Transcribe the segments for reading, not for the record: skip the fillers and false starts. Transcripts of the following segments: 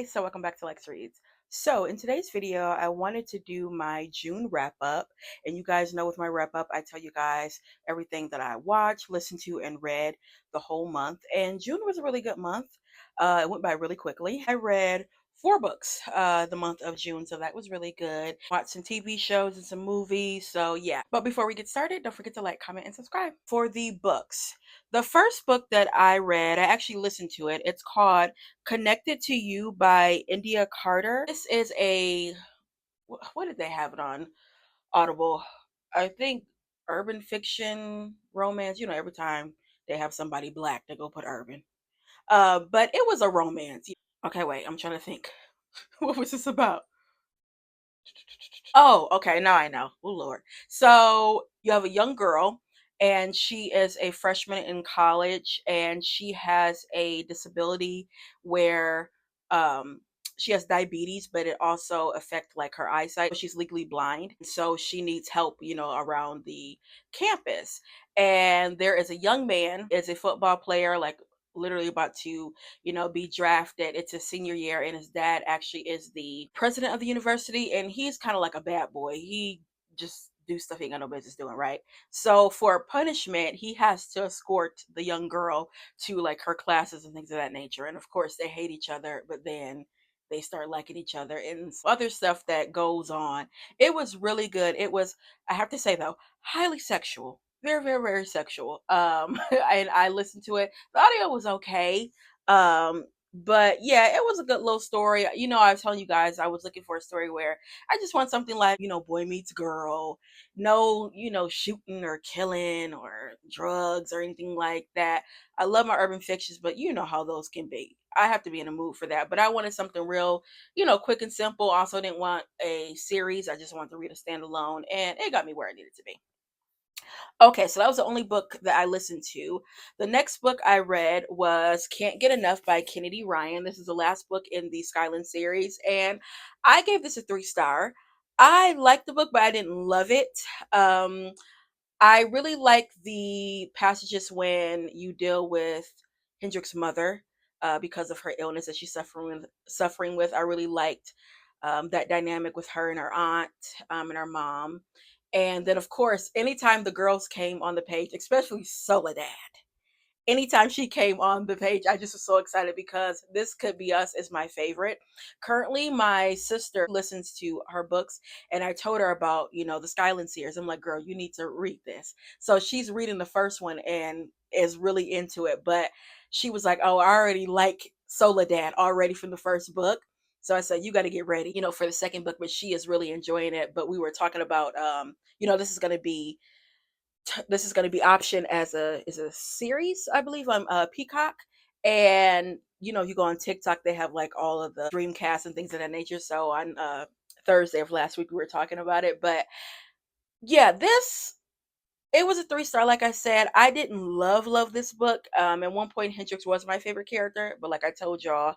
so welcome back to Lex Reads. So in today's video, I wanted to do my June wrap up. And you guys know with my wrap up, I tell you guys everything that I watched, listened to, and read the whole month. And June was a really good month. It went by really quickly. I read four books the month of June, so that was really good. Watched some TV shows and some movies, so yeah. But before we get started, don't forget to like, comment, and subscribe. For the books, the first book that I read, I actually listened to it. It's called Connected to You by India Carter. This is a, what did they have it on Audible? I think urban fiction romance. Every time they have somebody black, they go put urban. But it was a romance. Okay, wait, I'm trying to think. What was this about? Oh, okay. Now I know. Oh, Lord. So you have a young girl, and she is a freshman in college, and she has a disability where um, she has diabetes, but it also affects like her eyesight. She's legally blind, so she needs help, around the campus. And there is a young man, is a football player, like literally about to be drafted. It's his senior year, and his dad actually is the president of the university, and he's kind of like a bad boy. He just do stuff he ain't got no business doing, right? So for punishment, he has to escort the young girl to like her classes and things of that nature. And of course, they hate each other, but then they start liking each other and other stuff that goes on. It was really good. It was, I have to say though, highly sexual. Very, very, very sexual. And I listened to it. The audio was okay. But yeah, it was a good little story. I was telling you guys I was looking for a story where I just want something like, boy meets girl. No, shooting or killing or drugs or anything like that. I love my urban fictions, but you know how those can be. I have to be in a mood for that. But I wanted something real, quick and simple. Also didn't want a series. I just wanted to read a standalone, and it got me where I needed to be. Okay, so that was the only book that I listened to. The next book I read was Can't Get Enough by Kennedy Ryan. This is the last book in the Skyland series, and I gave this a 3 star. I liked the book, but I didn't love it. Um, I really like the passages when you deal with Hendrix's mother because of her illness that she's suffering with. I really liked that dynamic with her and her aunt and her mom. And then, of course, anytime the girls came on the page, especially Soledad, anytime she came on the page, I just was so excited because This Could Be Us is my favorite. Currently, my sister listens to her books, and I told her about, the Skyland series. I'm like, girl, you need to read this. So she's reading the first one and is really into it. But she was like, oh, I already like Soledad already from the first book. So I said, you got to get ready, for the second book. But she is really enjoying it. But we were talking about, this is going to be optioned as a series, I believe, on Peacock. And you go on TikTok, they have like all of the Dreamcast and things of that nature. So on Thursday of last week we were talking about it. But yeah, this it was a 3 star. Like I said, I didn't love this book. At one point Hendrix was my favorite character, but like I told y'all,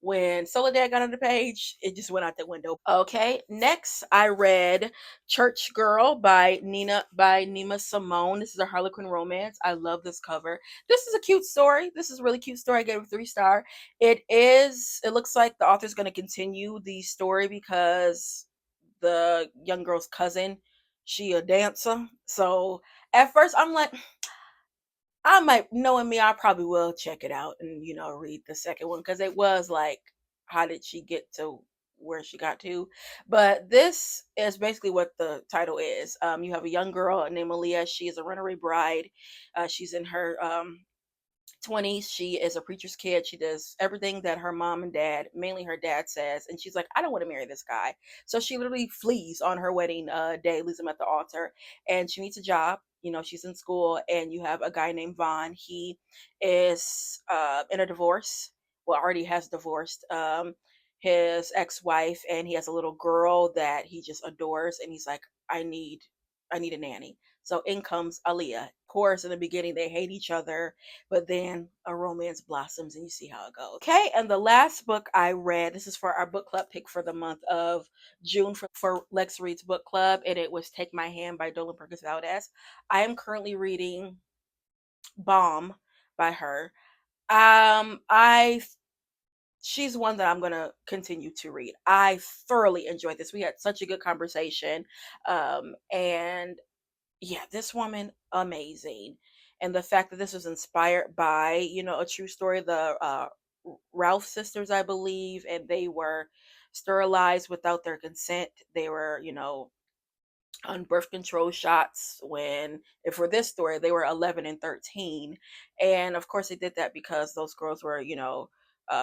when Soledad got on the page, it just went out the window. Okay, next I read Church Girl by Nima Simone. This is a Harlequin romance. I love this cover. This is a cute story. This is a really cute story. I gave it a 3 star. It looks like the author's going to continue the story because the young girl's cousin, she a dancer. So at first I'm like, I might, knowing me, I probably will check it out and read the second one because it was like, how did she get to where she got to? But this is basically what the title is. You have a young girl named Aaliyah. She is a runaway bride. She's in her 20s. She is a preacher's kid. She does everything that her mom and dad, mainly her dad, says. And she's like, I don't want to marry this guy. So she literally flees on her wedding day, leaves him at the altar, and she needs a job. She's in school, and you have a guy named Vaughn. He is in a divorce. Well, already has divorced his ex-wife, and he has a little girl that he just adores. And he's like, I need a nanny. So in comes Aaliyah. Of course, in the beginning, they hate each other, but then a romance blossoms and you see how it goes. Okay, and the last book I read, this is for our book club pick for the month of June for Lex Reads Book Club, and it was Take My Hand by Dolan Perkins Valdez. I am currently reading Bomb by her. I she's one that I'm gonna continue to read. I thoroughly enjoyed this. We had such a good conversation. And yeah, this woman, amazing. And the fact that this was inspired by, a true story, the Ralph sisters, I believe, and they were sterilized without their consent. They were, on birth control shots when, if for this story, they were 11 and 13. And of course they did that because those girls were,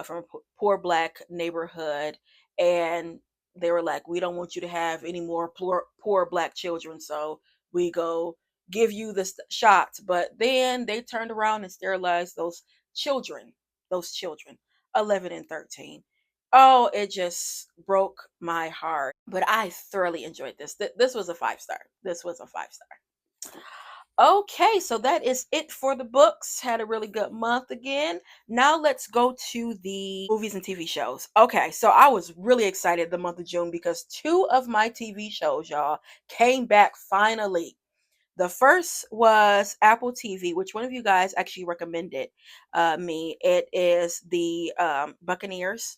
from a poor black neighborhood. And they were like, we don't want you to have any more poor black children, so we go give you the shots. But then they turned around and sterilized those children 11 and 13. Oh, it just broke my heart. But I thoroughly enjoyed this. This was a 5 star. This was a 5 star. Okay, so that is it for the books. Had a really good month again. Now let's go to the movies and TV shows. Okay, so I was really excited the month of June because two of my TV shows, y'all, came back finally. The first was Apple TV, which one of you guys actually recommended me. It is the Buccaneers.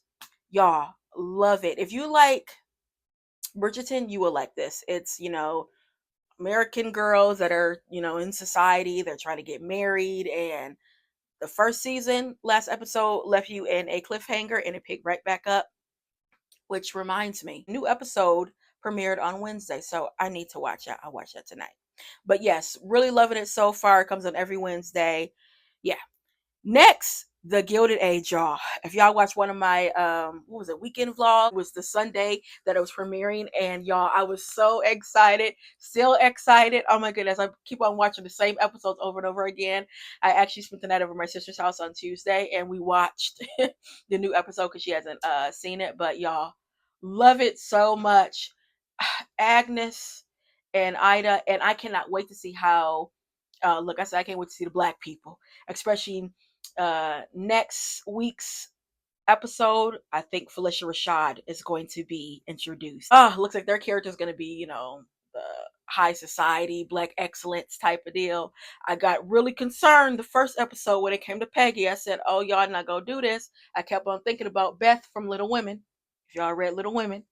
Y'all, love it. If you like Bridgerton, you will like this. It's, American girls that are, in society, they're trying to get married. And the first season, last episode, left you in a cliffhanger and it picked right back up, which reminds me, new episode premiered on Wednesday. So I need to watch that. I'll watch that tonight. But yes, really loving it so far. It comes on every Wednesday. Yeah, next, The Gilded Age, y'all. If y'all watch one of my what was it, weekend vlog, it was the Sunday that it was premiering, and y'all, I was so excited, still excited. Oh my goodness, I keep on watching the same episodes over and over again. I actually spent the night over at my sister's house on Tuesday, and we watched the new episode because she hasn't seen it. But y'all, love it so much. Agnes and Ida, and I cannot wait to see how. Look, I said I can't wait to see the black people, especially next week's episode. I think Felicia Rashad is going to be introduced. Looks like their character is going to be, the high society, black excellence type of deal. I got really concerned the first episode when it came to Peggy. I said, oh, y'all not going to do this. I kept on thinking about Beth from Little Women. If y'all read Little Women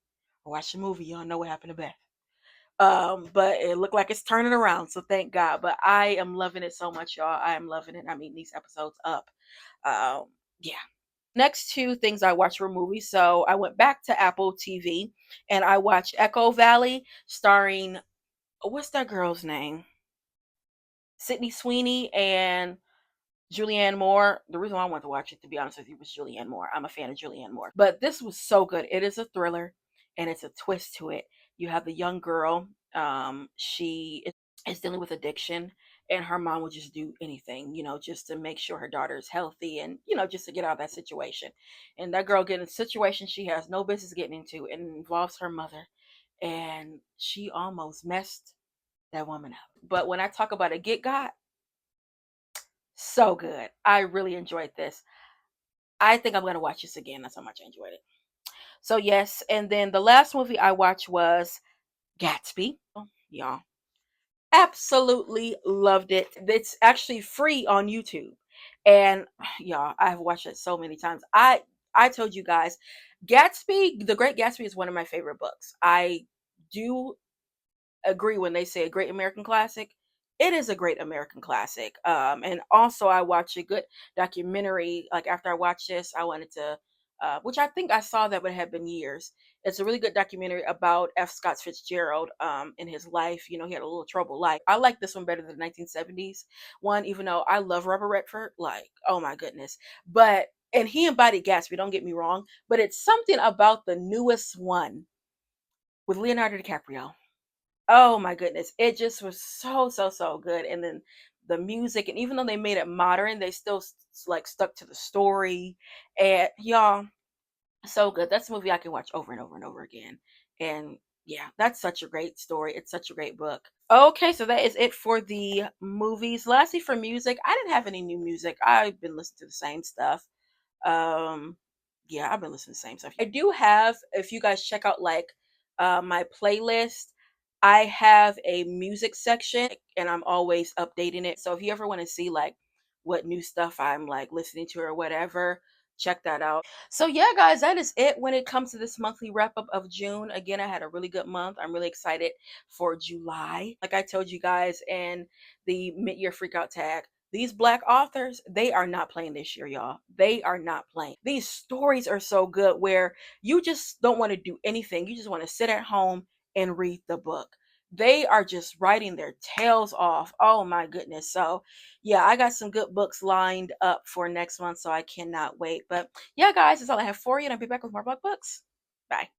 or watch the movie, y'all know what happened to Beth. But it looked like it's turning around, so thank God. But I am loving it so much, y'all. I am loving it. I mean, these episodes up. Yeah. Next two things I watched were movies. So I went back to Apple TV and I watched Echo Valley, starring, what's that girl's name? Sydney Sweeney and Julianne Moore. The reason why I wanted to watch it, to be honest with you, was Julianne Moore. I'm a fan of Julianne Moore. But this was so good. It is a thriller and it's a twist to it. You have the young girl. She is dealing with addiction, and her mom will just do anything, just to make sure her daughter is healthy and, just to get out of that situation. And that girl getting a situation she has no business getting into, and it involves her mother. And she almost messed that woman up. But when I talk about a get got, so good. I really enjoyed this. I think I'm gonna watch this again. That's how much I enjoyed it. So yes, and then the last movie I watched was Gatsby. Oh, y'all, absolutely loved it. It's actually free on YouTube, and y'all, I've watched it so many times. I told you guys, Gatsby, The Great Gatsby is one of my favorite books. I do agree when they say a great American classic. It is a great American classic. And also I watched a good documentary. Like after I watched this, I wanted to, which I think I saw that, but it had been years. It's a really good documentary about F. Scott Fitzgerald, in his life. He had a little troubled life. I like this one better than the 1970s one, even though I love Robert Redford. Like, oh my goodness. But, and he embodied Gatsby, don't get me wrong, but it's something about the newest one with Leonardo DiCaprio. Oh my goodness. It just was so, so, so good. And then the music, and even though they made it modern, they still like stuck to the story. And y'all, so good. That's a movie I can watch over and over and over again. And yeah, that's such a great story. It's such a great book. Okay, so that is it for the movies. Lastly, for music, I didn't have any new music. I've been listening to the same stuff. Um, yeah, I've been listening to the same stuff. I do have, if you guys check out like my playlist, I have a music section and I'm always updating it. So if you ever want to see like what new stuff I'm like listening to or whatever, check that out. So yeah, guys, that is it when it comes to this monthly wrap up of June. Again, I had a really good month. I'm really excited for July. Like I told you guys in the mid-year freakout tag, these black authors, they are not playing this year, y'all. They are not playing. These stories are so good where you just don't want to do anything. You just want to sit at home and read the book. They are just writing their tails off. Oh my goodness. So yeah, I got some good books lined up for next month, so I cannot wait. But yeah, guys, that's all I have for you, and I'll be back with more blog books. Bye.